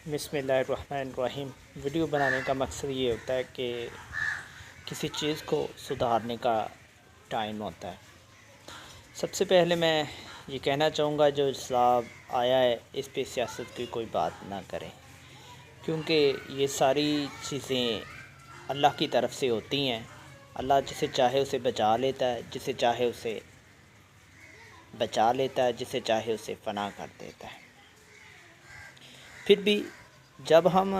بسم اللہ الرحمن الرحیم۔ ویڈیو بنانے کا مقصد یہ ہوتا ہے کہ کسی چیز کو سدھارنے کا ٹائم ہوتا ہے۔ سب سے پہلے میں یہ کہنا چاہوں گا جو اسلام آیا ہے اس پہ سیاست کی کوئی بات نہ کریں، کیونکہ یہ ساری چیزیں اللہ کی طرف سے ہوتی ہیں۔ اللہ جسے چاہے اسے بچا لیتا ہے، جسے چاہے اسے بچا لیتا ہے، جسے چاہے اسے فنا کر دیتا ہے۔ پھر بھی جب ہم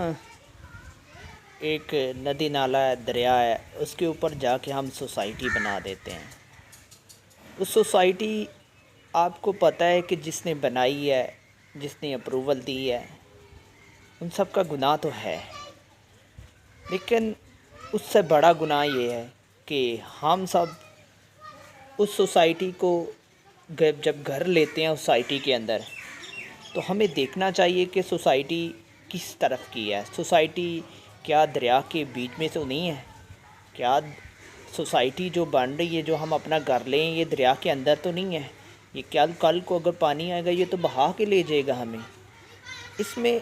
ایک ندی نالا ہے، دریا ہے، اس کے اوپر جا کے ہم سوسائٹی بنا دیتے ہیں، اس سوسائٹی آپ کو پتہ ہے کہ جس نے بنائی ہے، جس نے اپروول دی ہے، ان سب کا گناہ تو ہے، لیکن اس سے بڑا گناہ یہ ہے کہ ہم سب اس سوسائٹی کو جب گھر لیتے ہیں سوسائٹی کے اندر، تو ہمیں دیکھنا چاہیے کہ سوسائٹی کس طرف کی ہے۔ سوسائٹی کیا دریا کے بیچ میں تو نہیں ہے؟ کیا سوسائٹی جو بن رہی ہے، جو ہم اپنا گھر لیں، یہ دریا کے اندر تو نہیں ہے؟ یہ کیا کل کو اگر پانی آئے گا یہ تو بہا کے لے جائے گا ہمیں۔ اس میں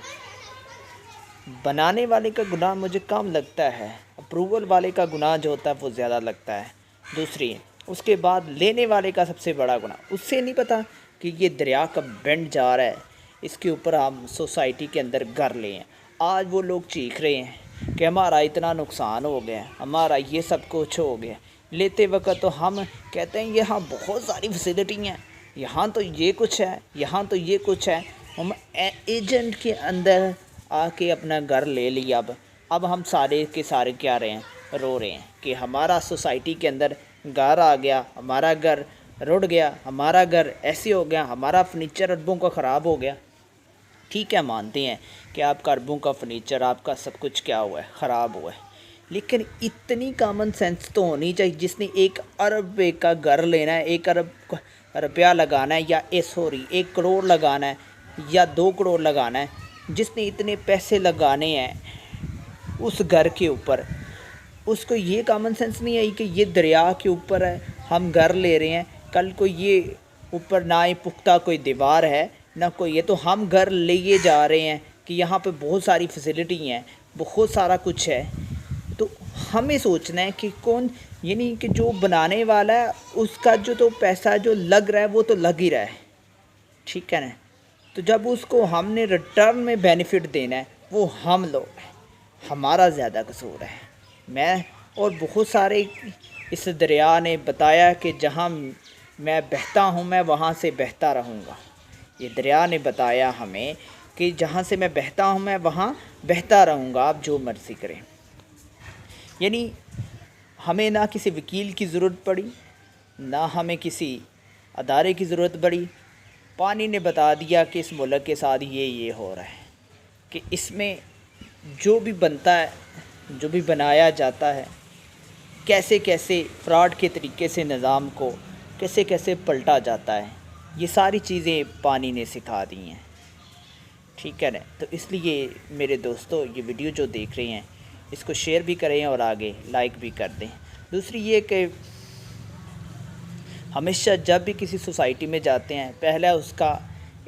بنانے والے کا گناہ مجھے کم لگتا ہے، اپروول والے کا گناہ جو ہوتا ہے وہ زیادہ لگتا ہے۔ دوسری، اس کے بعد لینے والے کا سب سے بڑا گناہ، اس سے نہیں پتہ کہ یہ دریا کا بینڈ جا رہا ہے، اس کے اوپر ہم سوسائٹی کے اندر گھر لے ہیں۔ آج وہ لوگ چیخ رہے ہیں کہ ہمارا اتنا نقصان ہو گیا، ہمارا یہ سب کچھ ہو گیا۔ لیتے وقت تو ہم کہتے ہیں یہاں بہت ساری فیسلٹی ہیں، یہاں تو یہ کچھ ہے، یہاں تو یہ کچھ ہے۔ ہم ایجنٹ کے اندر آ کے اپنا گھر لے لیا۔ اب ہم سارے کے سارے کیا رہے ہیں، رو رہے ہیں کہ ہمارا سوسائٹی کے اندر گھر آ گیا، ہمارا گھر رڑ گیا، ہمارا گھر ایسے ہو گیا، ہمارا فرنیچر اربوں کا خراب ہو گیا۔ ٹھیک ہے، مانتے ہیں کہ آپ کا اربوں کا فرنیچر، آپ کا سب کچھ کیا ہوا ہے، خراب ہوا ہے، لیکن اتنی کامن سینس تو ہونی چاہیے جس نے 1 ارب کا گھر لینا ہے، 1 ارب روپیہ لگانا ہے، یا 1 کروڑ لگانا ہے، یا 2 کروڑ لگانا ہے، جس نے اتنے پیسے لگانے ہیں اس گھر کے اوپر، اس کو یہ کامن سینس نہیں آئی کہ یہ دریا کے اوپر ہے، ہم گھر لے رہے ہیں، کل کو یہ اوپر نہ ہی پختہ کوئی دیوار ہے نہ کوئی، یہ تو ہم گھر لیے جا رہے ہیں کہ یہاں پہ بہت ساری فیسلٹی ہیں، بہت سارا کچھ ہے۔ تو ہمیں سوچنا ہے کہ کون، یعنی کہ جو بنانے والا ہے اس کا جو تو پیسہ جو لگ رہا ہے وہ تو لگ ہی رہا ہے، ٹھیک ہے نا؟ تو جب اس کو ہم نے ریٹرن میں بینیفٹ دینا ہے وہ ہم لوگ ہیں، ہمارا زیادہ قصور ہے۔ میں اور بہت سارے اس دریا نے بتایا کہ جہاں میں بہتا ہوں میں وہاں سے بہتا رہوں گا۔ یہ دریا نے بتایا ہمیں کہ جہاں سے میں بہتا ہوں میں وہاں بہتا رہوں گا، آپ جو مرضی کریں۔ یعنی ہمیں نہ کسی وکیل کی ضرورت پڑی، نہ ہمیں کسی ادارے کی ضرورت پڑی، پانی نے بتا دیا کہ اس ملک کے ساتھ یہ ہو رہا ہے، کہ اس میں جو بھی بنتا ہے، جو بھی بنایا جاتا ہے، کیسے کیسے فراڈ کے طریقے سے نظام کو کیسے کیسے پلٹا جاتا ہے، یہ ساری چیزیں پانی نے سکھا دی ہیں، ٹھیک ہے نا؟ تو اس لیے میرے دوستو، یہ ویڈیو جو دیکھ رہے ہیں اس کو شیئر بھی کریں اور آگے لائک بھی کر دیں۔ دوسری یہ کہ ہمیشہ جب بھی کسی سوسائٹی میں جاتے ہیں پہلا اس کا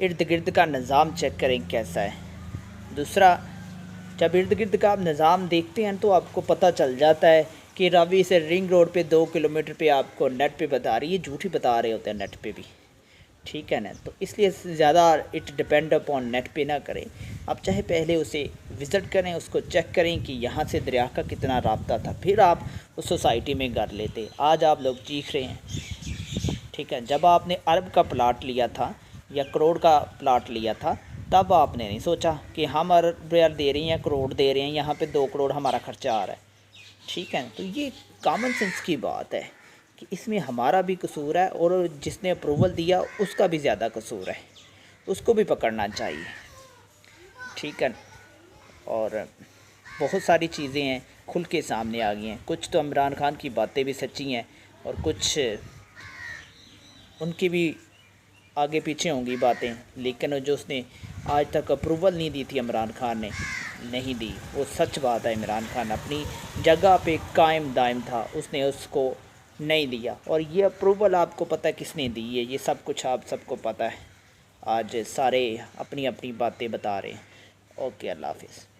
ارد گرد کا نظام چیک کریں کیسا ہے۔ دوسرا، جب ارد گرد کا آپ نظام دیکھتے ہیں تو آپ کو پتہ چل جاتا ہے کہ راوی سے رنگ روڈ پہ 2 کلومیٹر پہ آپ کو نیٹ پہ بتا رہی ہے، جھوٹ ہی بتا رہے ہوتے ہیں نیٹ پہ بھی، ٹھیک ہے نا؟ تو اس لیے زیادہ ڈپینڈ اپون نیٹ پہ نہ کریں، آپ چاہے پہلے اسے وزٹ کریں، اس کو چیک کریں کہ یہاں سے دریا کا کتنا رابطہ تھا، پھر آپ اس سوسائٹی میں گھر لیتے۔ آج آپ لوگ چیخ رہے ہیں، ٹھیک ہے؟ جب آپ نے ارب کا پلاٹ لیا تھا یا کروڑ کا پلاٹ لیا تھا تب آپ نے نہیں سوچا کہ ہم ارب روپیہ دے رہے ہیں یا کروڑ دے رہے ہیں، یہاں پہ 2 کروڑ ہمارا خرچہ آ رہا ہے، ٹھیک ہے؟ تو یہ کامن سینس کی بات ہے کہ اس میں ہمارا بھی قصور ہے اور جس نے اپروول دیا اس کا بھی زیادہ قصور ہے، اس کو بھی پکڑنا چاہیے، ٹھیک ہے؟ اور بہت ساری چیزیں ہیں کھل کے سامنے آ گئی ہیں، کچھ تو عمران خان کی باتیں بھی سچی ہیں اور کچھ ان کی بھی آگے پیچھے ہوں گی باتیں، لیکن جو اس نے آج تک اپروول نہیں دی تھی عمران خان نے، نہیں دی، وہ سچ بات ہے۔ عمران خان اپنی جگہ پہ قائم دائم تھا، اس نے اس کو نہیں دیا، اور یہ اپروول آپ کو پتہ ہے کس نے دی ہے، یہ سب کچھ آپ سب کو پتہ ہے۔ آج سارے اپنی اپنی باتیں بتا رہے ہیں اوکے، اللہ حافظ۔